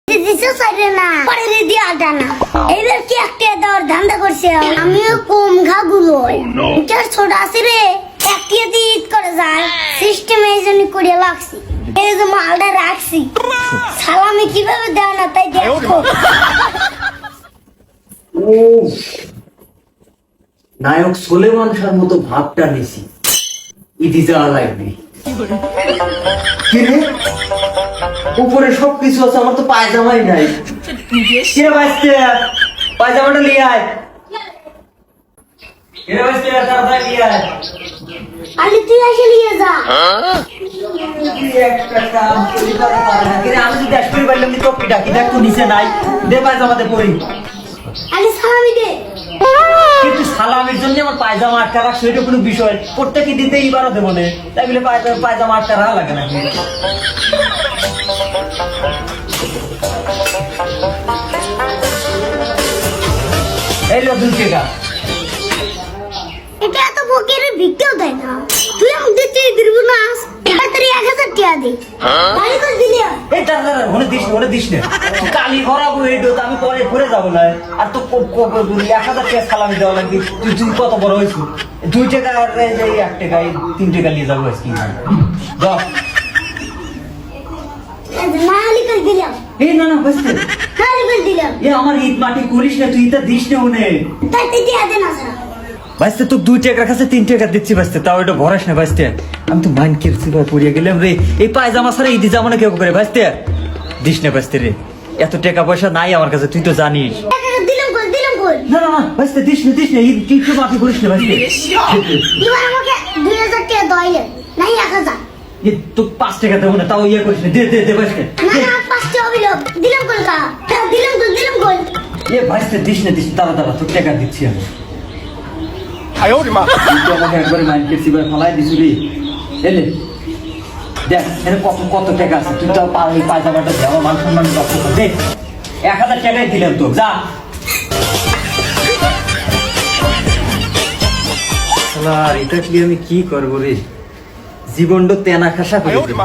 দিছো সাইরে না পরে রেডি আটা না এইবার কি একটা দর ধান্দা করছে আমিও কম ঘাগুলো যার ছোট আছে রে একটা দিয়ে ঈদ করে যায় সিস্টেমে এই জন্য করে লাগছি এই যে মালটা রাখছি সালামি কিভাবে দেয় না তাই দেখো নায়ক সোলেমান শাহর মতো ভাবটা নিছি ইদি যাওয়া লাগবে কিরে উপরে সবকিছু আছে আমার তো পায়জামাই নাই কে বাঁচতে পায়জামাটা নিয়ে আয় কে বাঁচতে তাড়াতাড়ি নিয়ে আয় আরে তুই এসে নিয়ে যা একটা কাম করি পারে না কিরে আমি যদি আসতে পারলাম নি টপি ডাকি দেখ তো নিচে নাই দে পায়জামাতে পরি আরে সালামি দে কিন্তু সালামের জন্য আমার পায়জামা আটকা রাখ সেটা কোনো বিষয় প্রত্যেকে দিতে এবারও দেবো না তাই বলে পায়জামা আটকা রাখা লাগে নাকি এই লো 2 টাকা এটা এত বকের ভিক্ষাও দেয় না তুই আমাদের চেয়ে দিব না তাড়াতাড়ি 1000 টাকা দে তাই করে দিলি এই দাঁড়া ওনে দিস না কালি ভরাবো এই তো আমি পরে ঘুরে যাবো না আর তো 1000 টাকা সালামি দেওয়া লাগবে তুই কত বড় হয়েছিস 2 টাকা আর এই 1 টাকা 3 টাকা নিয়ে যাবো আজকে যাও নালি করে দিলাম এই না বসতে নালি করে দিলাম এ আমার ঈদ মাটি করিস না তুই তা দিস না ওনে তাই তুই দিয়ে দে না স্যার বাঁচতে তো 2 টাকার কাছে 3 টাকা দিচ্ছি বাঁচতে তাও এটা ভরাস না বাঁচতে আমি তো মাইন্ড করছি ভাই পড়িয়ে গেলাম রে এই পায়জামা ছাড়া ঈদি জামা না কেউ করে বাঁচতে দিস না বাঁচতে রে এত টাকা পয়সা নাই আমার কাছে তুই তো জানিস দিলাম কই না বাঁচতে দিস না ঈদ কিছু মাটি করিস না বাঁচতে এবার আমাকে 2000 টাকা দইলে নাই 1000 এ তো 5 টাকা দেবো না তাও ইয়ে করিস না দে বাঁচতে না 5 টাকা হইলো দিলাম কই কা দিলাম কই এ বাঁচতে দিস না দাঁড়া তোর টাকা দিচ্ছি আমি তুই তো আমাকে একবারে মাইন্ড করছি ভাই ফলাই দিছি রে এলে দেখ এর কত টাকা আছে তুই তো পায়জামাটা দে আমার মান সম্মান রক্ষা কর দে 1000 টাকাই দিলাম তো যা আর এটা কি আমি কি করবো রে জীবনটা তেনা খাসা করে দেব